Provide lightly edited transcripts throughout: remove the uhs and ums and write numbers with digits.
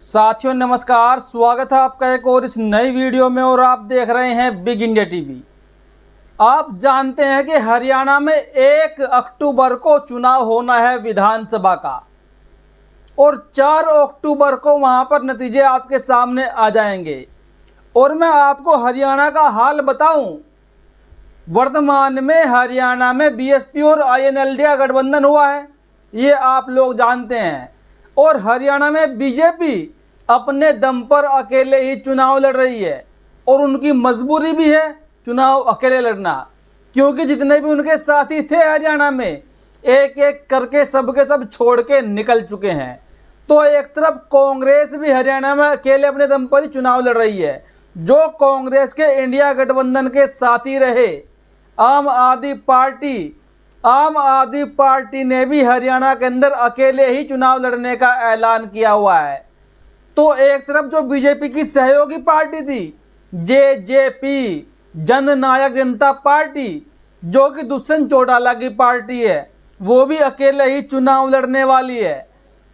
साथियों नमस्कार, स्वागत है आपका एक और इस नई वीडियो में। और आप देख रहे हैं बिग इंडिया टीवी। आप जानते हैं कि हरियाणा में 1 अक्टूबर को चुनाव होना है विधानसभा का, और 4 अक्टूबर को वहां पर नतीजे आपके सामने आ जाएंगे। और मैं आपको हरियाणा का हाल बताऊं, वर्तमान में हरियाणा में बीएसपी और आईएनएलडी का गठबंधन हुआ है, ये आप लोग जानते हैं। और हरियाणा में बीजेपी अपने दम पर अकेले ही चुनाव लड़ रही है, और उनकी मजबूरी भी है चुनाव अकेले लड़ना, क्योंकि जितने भी उनके साथी थे हरियाणा में, एक एक करके सब के सब छोड़ के निकल चुके हैं। तो एक तरफ कांग्रेस भी हरियाणा में अकेले अपने दम पर ही चुनाव लड़ रही है। जो कांग्रेस के इंडिया गठबंधन के साथी रहे आम आदमी पार्टी ने भी हरियाणा के अंदर अकेले ही चुनाव लड़ने का ऐलान किया हुआ है। तो एक तरफ जो बीजेपी की सहयोगी पार्टी थी जेजेपी, जननायक जनता पार्टी, जो कि दुष्यंत चौटाला की पार्टी है, वो भी अकेले ही चुनाव लड़ने वाली है।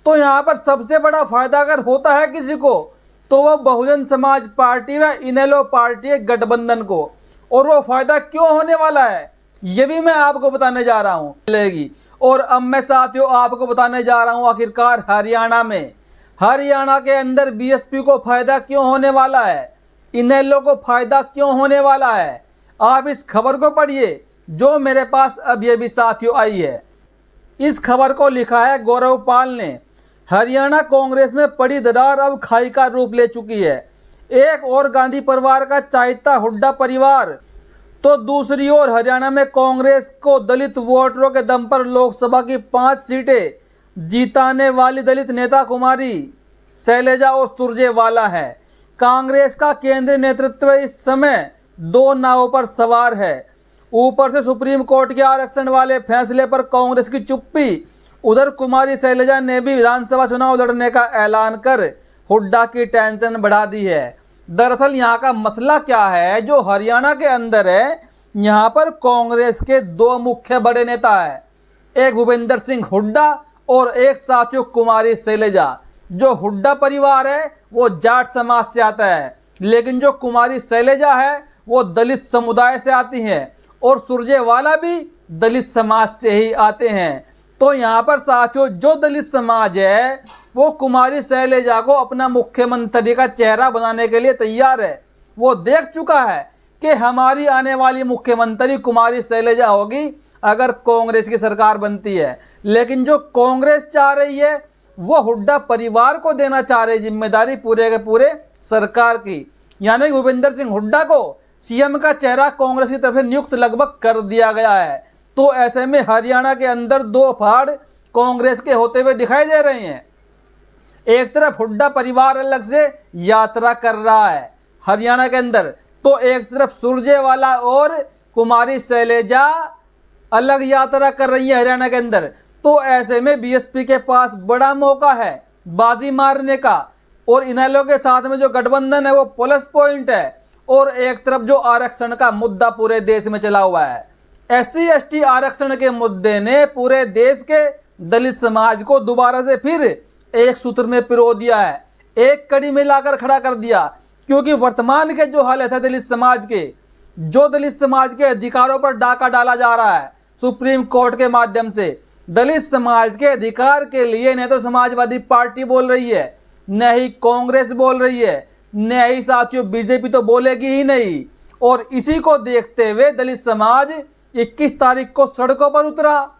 तो यहाँ पर सबसे बड़ा फायदा अगर होता है किसी को, तो वह बहुजन समाज पार्टी व इनेलो पार्टी है गठबंधन को। और वो फायदा क्यों होने वाला है, ये भी मैं आपको बताने जा रहा हूँ मिलेगी। और अब मैं साथियों आपको बताने जा रहा हूँ आखिरकार हरियाणा के अंदर बीएसपी को फायदा क्यों होने वाला है, इनेलो को फायदा क्यों होने वाला है। आप इस खबर को पढ़िए जो मेरे पास अभी साथियों आई है। इस खबर को लिखा है गौरव पाल ने। हरियाणा कांग्रेस में पड़ी दरार अब खाई का रूप ले चुकी है। एक और गांधी परिवार का चाहता हुड्डा परिवार, तो दूसरी ओर हरियाणा में कांग्रेस को दलित वोटरों के दम पर लोकसभा की 5 सीटें जीताने वाली दलित नेता कुमारी शैलजा और सुरजेवाला है। कांग्रेस का केंद्रीय नेतृत्व इस समय 2 नावों पर सवार है। ऊपर से सुप्रीम कोर्ट के आरक्षण वाले फैसले पर कांग्रेस की चुप्पी, उधर कुमारी शैलजा ने भी विधानसभा चुनाव लड़ने का ऐलान कर हुड्डा की टेंशन बढ़ा दी है। दरअसल यहाँ का मसला क्या है, जो हरियाणा के अंदर है, यहाँ पर कांग्रेस के 2 मुख्य बड़े नेता है, एक भूपेंद्र सिंह हुड्डा और एक साथियों कुमारी शैलजा। जो हुड्डा परिवार है वो जाट समाज से आता है, लेकिन जो कुमारी शैलजा है वो दलित समुदाय से आती हैं, और सुरजेवाला भी दलित समाज से ही आते हैं। तो यहाँ पर साथियों जो दलित समाज है वो कुमारी शैलजा को अपना मुख्यमंत्री का चेहरा बनाने के लिए तैयार है। वो देख चुका है कि हमारी आने वाली मुख्यमंत्री कुमारी शैलजा होगी अगर कांग्रेस की सरकार बनती है। लेकिन जो कांग्रेस चाह रही है वो हुड्डा परिवार को देना चाह रही जिम्मेदारी पूरे के पूरे सरकार की, यानी भूपेंद्र सिंह हुड्डा को सीएम का चेहरा कांग्रेस की तरफ से नियुक्त लगभग कर दिया गया है। तो ऐसे में हरियाणा के अंदर 2 फाड़ कांग्रेस के होते हुए दिखाई दे रहे हैं। एक तरफ हुड्डा परिवार अलग से यात्रा कर रहा है हरियाणा के अंदर, तो एक तरफ सुरजेवाला और कुमारी शैलजा अलग यात्रा कर रही है हरियाणा के अंदर। तो ऐसे में बीएसपी के पास बड़ा मौका है बाजी मारने का, और इनेलो के साथ में जो गठबंधन है वो प्लस पॉइंट है। और एक तरफ जो आरक्षण का मुद्दा पूरे देश में चला हुआ है, SC/ST आरक्षण के मुद्दे ने पूरे देश के दलित समाज को दोबारा से फिर एक सूत्र में पिरो दिया है, एक कड़ी में लाकर खड़ा कर दिया। क्योंकि वर्तमान के जो हालत है दलित समाज के अधिकारों पर डाका डाला जा रहा है सुप्रीम कोर्ट के माध्यम से। दलित समाज के अधिकार के लिए न तो समाजवादी पार्टी बोल रही है, न ही कांग्रेस बोल रही है, न ही साथियों बीजेपी तो बोलेगी ही नहीं। और इसी को देखते हुए दलित समाज 21 तारीख को सड़कों पर उतरा,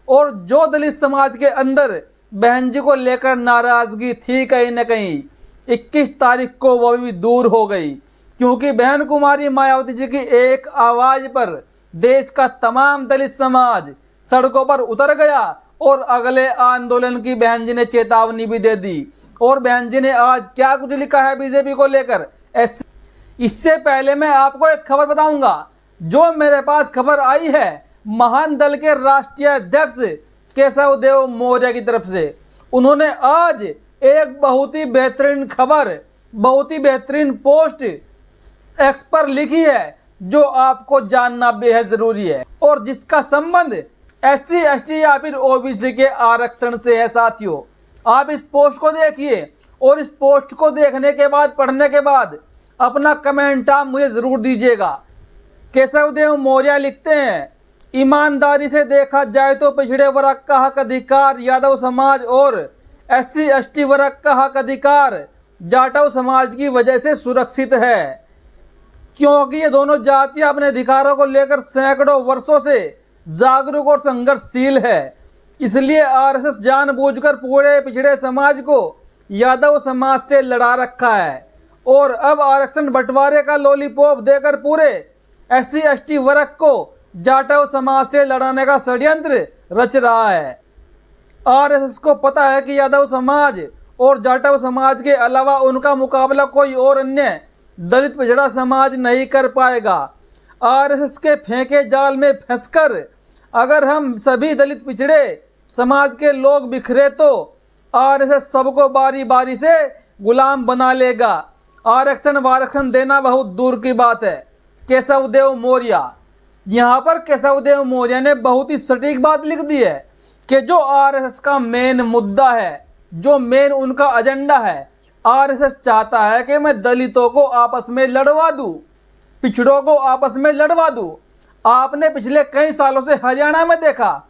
और जो दलित समाज के अंदर बहन जी को लेकर नाराजगी थी कहीं न कहीं, 21 तारीख को वह भी दूर हो गई। क्योंकि बहन कुमारी मायावती जी की एक आवाज पर देश का तमाम दलित समाज सड़कों पर उतर गया, और अगले आंदोलन की बहन जी ने चेतावनी भी दे दी। और बहन जी ने आज क्या कुछ लिखा है बीजेपी को लेकर, इससे पहले मैं आपको एक खबर बताऊंगा जो मेरे पास खबर आई है महान दल के राष्ट्रीय अध्यक्ष केशव देव मौर्य की तरफ से। उन्होंने आज एक बहुत ही बेहतरीन खबर, बहुत ही बेहतरीन पोस्ट एक्स पर लिखी है, जो आपको जानना बेहद जरूरी है, और जिसका संबंध SC/ST या फिर OBC के आरक्षण से है। साथियों आप इस पोस्ट को देखिए और इस पोस्ट को देखने के बाद, पढ़ने के बाद अपना कमेंट आप मुझे ज़रूर दीजिएगा। केशवदेव मौर्य लिखते हैं, ईमानदारी से देखा जाए तो पिछड़े वर्ग का हक अधिकार यादव समाज और SC/ST वर्ग का हक अधिकार जाटव समाज की वजह से सुरक्षित है, क्योंकि ये दोनों जातियां अपने अधिकारों को लेकर सैकड़ों वर्षों से जागरूक और संघर्षशील है। इसलिए RSS जानबूझकर पूरे पिछड़े समाज को यादव समाज से लड़ा रखा है और अब आरक्षण बंटवारे का लॉलीपॉप देकर पूरे SC/ST वर्ग को जाटव समाज से लड़ाने का षड्यंत्र रच रहा है। RSS को पता है कि यादव समाज और जाटव समाज के अलावा उनका मुकाबला कोई और अन्य दलित पिछड़ा समाज नहीं कर पाएगा। RSS के फेंके जाल में फंसकर अगर हम सभी दलित पिछड़े समाज के लोग बिखरे तो RSS सबको बारी बारी से गुलाम बना लेगा। आरक्षण वारक्षण देना बहुत दूर की बात है। केशवदेव मौर्य, यहाँ पर केशवदेव मौर्य ने बहुत ही सटीक बात लिख दी है कि जो RSS का मेन मुद्दा है, जो मेन उनका एजेंडा है, RSS चाहता है कि मैं दलितों को आपस में लड़वा दूं, पिछड़ों को आपस में लड़वा दूं। आपने पिछले कई सालों से हरियाणा में देखा,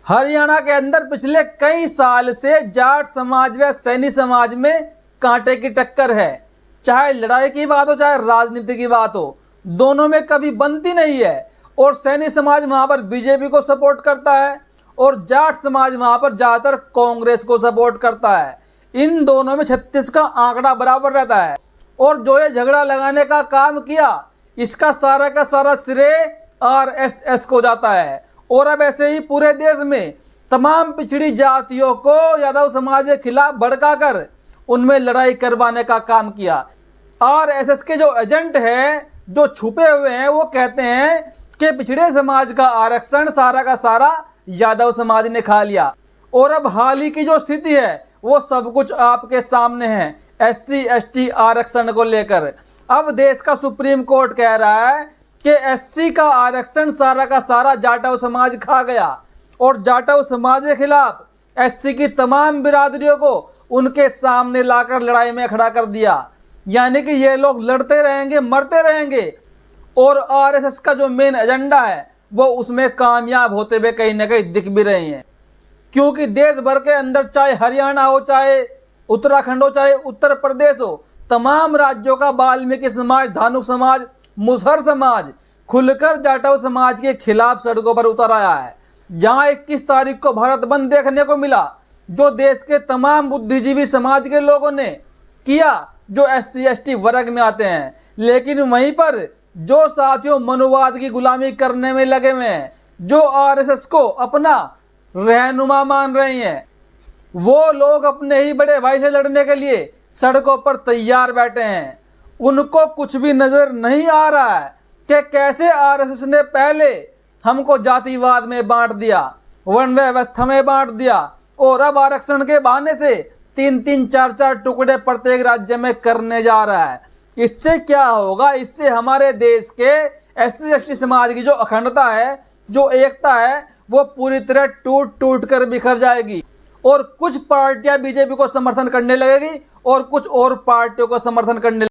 हरियाणा के अंदर पिछले कई साल से जाट समाज व सैनी समाज में कांटे की टक्कर है। चाहे लड़ाई की बात हो, चाहे राजनीति की बात हो, दोनों में कभी बनती नहीं है। और सैनी समाज वहां पर बीजेपी को सपोर्ट करता है और जाट समाज वहां पर ज़्यादातर कांग्रेस को सपोर्ट करता है। इन दोनों में 36 का आंकड़ा बराबर रहता है। और जो ये झगड़ा लगाने का काम किया, इसका सारा का सारा श्रेय RSS को जाता है। और अब ऐसे ही पूरे देश में तमाम पिछड़ी जातियों को यादव समाज के खिलाफ भड़काकर उनमें लड़ाई करवाने का काम किया। RSS के जो एजेंट हैं, जो छुपे हुए हैं, वो कहते हैं कि पिछड़े समाज का आरक्षण सारा का सारा यादव समाज ने खा लिया। और अब हाल ही की जो स्थिति है वो सब कुछ आपके सामने है SC/ST आरक्षण को लेकर। अब देश का सुप्रीम कोर्ट कह रहा है कि SC का आरक्षण सारा का सारा जाटव समाज खा गया और जाटव समाज के खिलाफ SC की तमाम बिरादरियों को उनके सामने लाकर लड़ाई में खड़ा कर दिया। यानी कि ये लोग लड़ते रहेंगे, मरते रहेंगे और RSS का जो मेन एजेंडा है वो उसमें कामयाब होते हुए कहीं ना कहीं दिख भी रहे हैं। क्योंकि देश भर के अंदर, चाहे हरियाणा हो, चाहे उत्तराखंड हो, चाहे उत्तर प्रदेश हो, तमाम राज्यों का वाल्मीकि समाज, धानुक समाज, मुसहर समाज खुलकर जाटव समाज के खिलाफ सड़कों पर उतर आया है। जहां 21 तारीख को भारत बंद देखने को मिला, जो देश के तमाम बुद्धिजीवी समाज के लोगों ने किया, जो SC/ST वर्ग में आते हैं। लेकिन वहीं पर जो साथियों मनुवाद की गुलामी करने में लगे हुए हैं, जो RSS को अपना रहनुमा मान रहे हैं, वो लोग अपने ही बड़े भाई से लड़ने के लिए सड़कों पर तैयार बैठे हैं। उनको कुछ भी नजर नहीं आ रहा है कि कैसे RSS ने पहले हमको जातिवाद में बांट दिया, वर्ण व्यवस्था में बांट दिया और अब आरक्षण के बहाने से 3-3, 4-4 टुकड़े प्रत्येक राज्य में करने जा रहा है। इससे क्या होगा? इससे हमारे देश के SC/ST समाज की जो अखंडता है, जो एकता है, वो पूरी तरह टूट टूट कर बिखर जाएगी और कुछ पार्टियां बीजेपी को समर्थन करने लगेगी और कुछ और पार्टियों को समर्थन करने